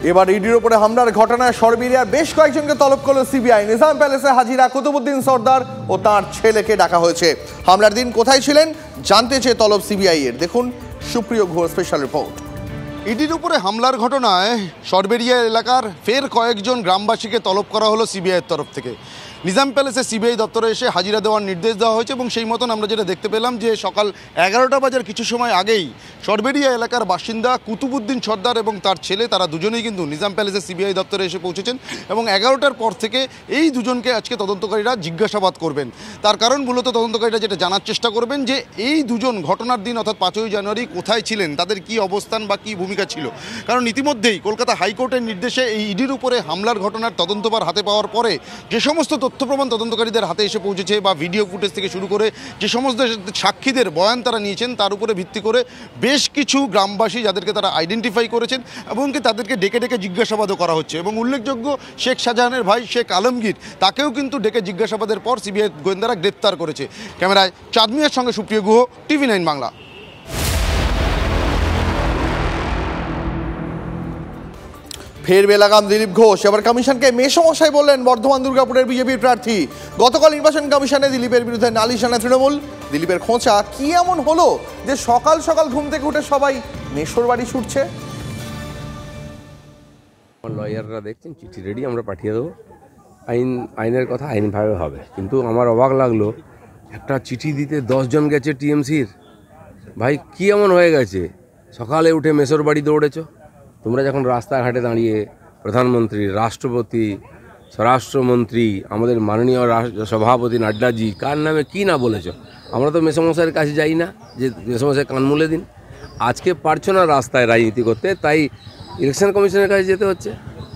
এবার ইডির উপরে হামলার ঘটনায় সরবেরিয়ার বেশ কয়েকজনকে তলব করল সিবিআই। নিজাম প্যালেসে হাজিরা কুতুবুদ্দিন সর্দার ও তার ছেলেকে ডাকা হয়েছে। হামলার দিন কোথায় ছিলেন জানতে চেয়ে তলব সিবিআই এর। দেখুন সুপ্রিয় ঘোষ স্পেশাল রিপোর্ট। ইডির উপরে হামলার ঘটনায় সরবেরিয়া এলাকার ফের কয়েকজন গ্রামবাসীকে তলব করা হলো সিবিআইয়ের তরফ থেকে। নিজাম প্যালেসে সিবিআই দপ্তরে এসে হাজিরা দেওয়ার নির্দেশ দেওয়া হয়েছে এবং সেই মতন আমরা যেটা দেখতে পেলাম যে সকাল 11টা বাজার কিছু সময় আগেই সরবেরিয়া এলাকার বাসিন্দা কুতুবুদ্দিন সর্দার এবং তার ছেলে তারা দুজনেই কিন্তু নিজাম প্যালেসে সিবিআই দপ্তরে এসে পৌঁছেছেন এবং 11টার পর থেকে এই দুজনকে আজকে তদন্তকারীরা জিজ্ঞাসাবাদ করবেন। তার কারণ মূলত তদন্তকারীরা যেটা জানার চেষ্টা করবেন যে এই দুজন ঘটনার দিন অর্থাৎ 5ই জানুয়ারি কোথায় ছিলেন, তাদের কি অবস্থান বা কী ভূমিকা ছিল। কারণ ইতিমধ্যেই কলকাতা হাইকোর্টের নির্দেশে এই ইডির উপরে হামলার ঘটনার তদন্তভার হাতে পাওয়ার পরে যে সমস্ত তথ্য প্রমাণ তদন্তকারীদের হাতে এসে পৌঁছেছে বা ভিডিও ফুটেজ থেকে শুরু করে যে সমস্ত সাক্ষীদের বয়ান তারা নিয়েছেন তার উপরে ভিত্তি করে বেশ কিছু গ্রামবাসী যাদেরকে তারা আইডেন্টিফাই করেছেন এমনকি তাদেরকে ডেকে ডেকে জিজ্ঞাসাবাদও করা হচ্ছে এবং উল্লেখযোগ্য শেখ শাহজাহানের ভাই শেখ আলমগীর তাকেও কিন্তু ডেকে জিজ্ঞাসাবাদের পর সিবিআই গোয়েন্দারা গ্রেপ্তার করেছে। ক্যামেরায় চাঁদমিয়ার সঙ্গে সুপ্রিয় গুহ, TV9 বাংলা। ফের বেলাগাম দিলীপ ঘোষ। এবার কমিশনকে মেষমশাই বললেন বর্ধমান দুর্গাপুরের বিজেপির প্রার্থী। গতকাল নির্বাচন কমিশনে দিলীপের বিরুদ্ধে নালিশ আনে তৃণমূল। দিলীপের খোঁচা কি এমন হলো যে সকাল সকাল ঘুম থেকে উঠে সবাই মেশোর বাড়ি ছুটছে? লয়াররা দেখছেন চিঠি রেডি, আমরা পাঠিয়ে দেবো। আইনের কথা আইনভাবে হবে। কিন্তু আমার অবাক লাগলো একটা চিঠি দিতে 10 জন গেছে টিএমসির। ভাই কি এমন হয়ে গেছে সকালে উঠে মেশোর বাড়ি দৌড়েছ? তোমরা যখন রাস্তাঘাটে দাঁড়িয়ে প্রধানমন্ত্রী, রাষ্ট্রপতি, স্বরাষ্ট্রমন্ত্রী, আমাদের মাননীয় সভাপতি নাড্ডাজি কার নামে কি না বলেছ, আমরা তো মেসমশাইয়ের কাছে যাই না যে মেসমশাই কান মুলে দিন। আজকে পারছো না রাস্তায় রাজনীতি করতে, তাই ইলেকশন কমিশনের কাছে যেতে হচ্ছে।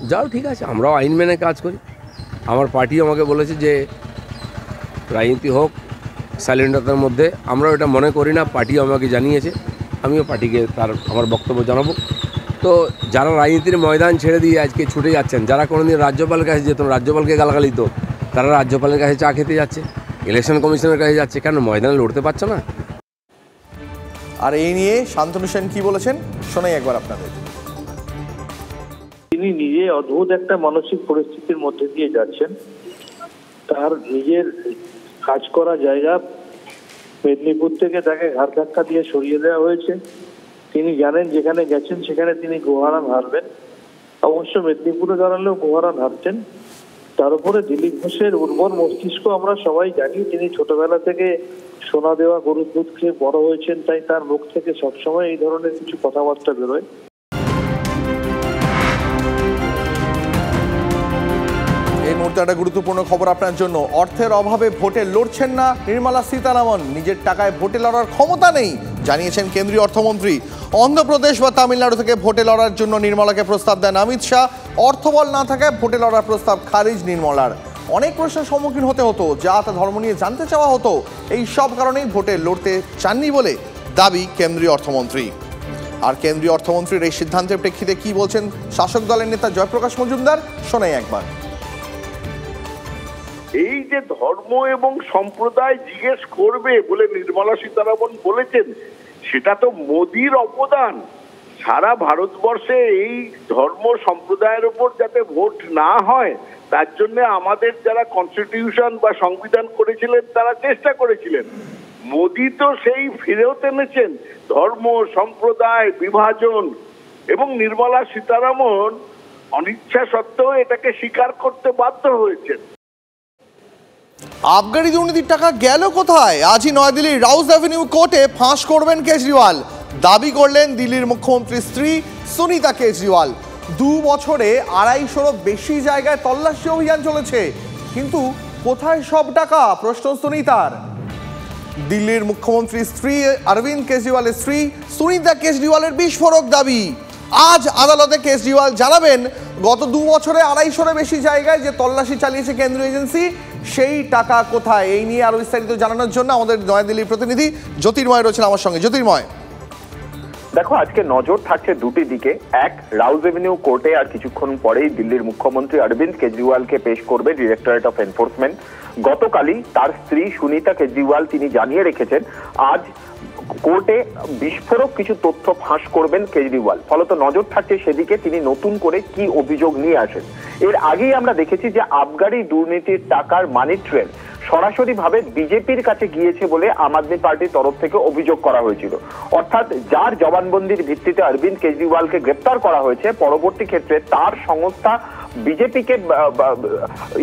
যাও, ঠিক আছে, আমরাও আইন মেনে কাজ করি। আমার পার্টি আমাকে বলেছে যে রাজনীতি হোক সাইলেন্টতার মধ্যে, আমরাও এটা মনে করি না। পার্টিও আমাকে জানিয়েছে, আমিও পার্টিকে আমার বক্তব্য জানাবো। তো যারা রাজনীতির ময়দান ছেড়ে দিয়ে আজকে ছুটে যাচ্ছেন, যারা কোনোদিন রাজ্যপালের কাছে যেত, রাজ্যপালকে গালাগালি তো, তারা রাজ্যপালের কাছে চা খেতে যাচ্ছে, ইলেকশন কমিশনের কাছে যাচ্ছে, কেন ময়দানে লড়তে পারছে না? আর এই নিয়ে শান্তনু সেন কি বলেছেন শোনাই একবার আপনাদের। তিনি নিজে অদ্ভুত একটা মানসিক পরিস্থিতির মধ্যে দিয়ে যাচ্ছেন। তার নিজের কাজ করা জায়গা মেদিনীপুর থেকে তাকে ঘাড় ধাক্কা দিয়ে সরিয়ে দেওয়া হয়েছে। তিনি জানেন যেখানে গেছেন সেখানে তিনি গোহারান হারবেন। অবশ্য মেদিনীপুরে দাঁড়ালেও গোহারান হারতেন। তার উপরে দিলীপ ঘোষের উর্বর মস্তিষ্ক আমরা সবাই জানি। তিনি ছোটবেলা থেকে সোনা দেওয়া গরুর দুধ খেয়ে বড় হয়েছেন, তাই তার মুখ থেকে সবসময় এই ধরনের কিছু কথাবার্তা বেরোয়। এই মুহূর্তে একটা গুরুত্বপূর্ণ খবর আপনার জন্য। অর্থের অভাবে ভোটে লড়ছেন না নির্মলা সীতারামন। নিজের টাকায় ভোটে লড়ার ক্ষমতা নেই জানিয়েছেন কেন্দ্রীয় অর্থমন্ত্রী। অন্ধ্রপ্রদেশ বা তামিলনাড়ু থেকে ভোটে লড়ার জন্য নির্মলাকে প্রস্তাব দেন অমিত শাহ। অর্থবল না থাকায় ভোটে লড়ার প্রস্তাব খারিজ নির্মলার। অনেক প্রশ্নের সম্মুখীন হতে হতো, জাত ধর্ম নিয়ে জানতে চাওয়া হতো। এই সব কারণেই ভোটে লড়তে চাননি বলে দাবি কেন্দ্রীয় অর্থমন্ত্রী। আর কেন্দ্রীয় অর্থমন্ত্রীর এই সিদ্ধান্তের প্রেক্ষিতে কি বলছেন শাসক দলের নেতা জয়প্রকাশ মজুমদার শোনাই একবার। এই যে ধর্ম এবং সম্প্রদায় জিজ্ঞেস করবে বলে নির্মলা সীতারামন বলেছেন, সেটা তো মোদির অবদান। সারা ভারতবর্ষে এই ধর্ম সম্প্রদায়ের উপর যাতে ভোট না হয় তার জন্য আমাদের যারা কনস্টিটিউশন বা সংবিধান করেছিলেন তারা চেষ্টা করেছিলেন। মোদি তো সেই ফিরেও টেনেছেন ধর্ম সম্প্রদায় বিভাজন, এবং নির্মলা সীতারামন অনিচ্ছা সত্ত্বেও এটাকে স্বীকার করতে বাধ্য হয়েছেন। আবগারি দুর্নীতির টাকা গেল কোথায়? আজই নয়াদিল্লির রাউস অ্যাভিনিউ কোর্টে ফাঁস করবেন কেজরিওয়াল, দাবি করলেন দিল্লির মুখ্যমন্ত্রীর স্ত্রী সুনিতা কেজরিওয়াল। 2 বছরে 250-রও বেশি জায়গায় তল্লাশি অভিযান চলেছে, কিন্তু কোথায় সব টাকা? প্রশ্ন সুনিতার। দিল্লির মুখ্যমন্ত্রীর স্ত্রী অরবিন্দ কেজরিওয়ালের স্ত্রী সুনিতা কেজরিওয়ালের বিস্ফোরক দাবি। আজ আদালতে কেজরিওয়াল জানাবেন গত 2 বছরে 250-রও বেশি জায়গায় যে তল্লাশি চালিয়েছে কেন্দ্রীয় এজেন্সি, সেই টাকা কোথায়। এই নিয়ে আরো বিস্তারিত জানানোর জন্য আমাদের নয়াদিল্লির প্রতিনিধি জ্যোতির্ময় রয়েছেন আমার সঙ্গে। জ্যোতির্ময়, দেখো, আজকে নজর থাকছে দুটি দিকে। এক, রাউজ এভিনিউ কোর্টে আর কিছুক্ষণ পরেই দিল্লির মুখ্যমন্ত্রী অরবিন্দ কেজরিওয়ালকে পেশ করবে ডিরেক্টরেট অফ এনফোর্সমেন্ট। গতকালই তার স্ত্রী সুনিতা কেজরিওয়াল তিনি জানিয়ে রেখেছেন আজ কোর্টে বিস্ফোরক কিছু তথ্য ফাঁস করবেন কেজরিওয়াল। ফলত নজর থাকছে সেদিকে তিনি নতুন করে কি অভিযোগ নিয়ে আসেন। এর আগেই আমরা দেখেছি যে আবগারি দুর্নীতির টাকার মানি ট্রেল সরাসরি ভাবে বিজেপির কাছে গিয়েছে বলে আম আদমি পার্টির তরফ থেকে অভিযোগ করা হয়েছিল। অর্থাৎ যার জবানবন্দির ভিত্তিতে অরবিন্দ কেজরিওয়ালকে গ্রেপ্তার করা হয়েছে, পরবর্তী ক্ষেত্রে তার সংস্থা বিজেপিকে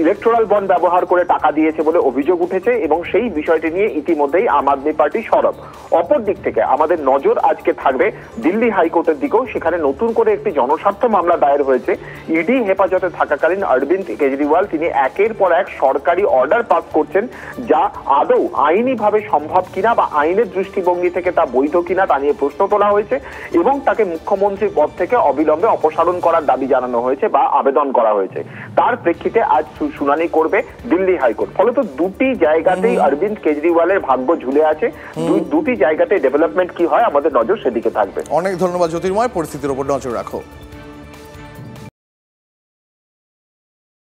ইলেকট্রাল বন্ড ব্যবহার করে টাকা দিয়েছে বলে অভিযোগ উঠেছে এবং সেই বিষয়টি নিয়ে ইতিমধ্যেই আম আদমি পার্টি সরব। অপর দিক থেকে আমাদের নজর আজকে থাকবে দিল্লি হাইকোর্টের দিকেও। সেখানে নতুন করে একটি জনস্বার্থ মামলা দায়ের হয়েছে। ইডি হেফাজতে থাকাকালীন অরবিন্দ কেজরিওয়াল তিনি একের পর এক সরকারি অর্ডার পাস করছেন, যা আদৌ আইনিভাবে সম্ভব কিনা বা আইনের দৃষ্টিভঙ্গি থেকে তা বৈধ কিনা তা নিয়ে প্রশ্ন তোলা হয়েছে এবং তাকে মুখ্যমন্ত্রীর পদ থেকে অবিলম্বে অপসারণ করার দাবি জানানো হয়েছে বা আবেদন করা হয়েছে। তার প্রেক্ষিতে আজ শুনানি করবে দিল্লি হাইকোর্ট। ফলত দুটি জায়গাতেই অরবিন্দ কেজরিওয়ালের ভাগ্য ঝুলে আছে। দুটি জায়গাতে ডেভেলপমেন্ট কি হয় আমাদের নজর সেদিকে থাকবে। অনেক ধন্যবাদ জ্যোতির্ময়, পরিস্থিতির উপর নজর রাখো।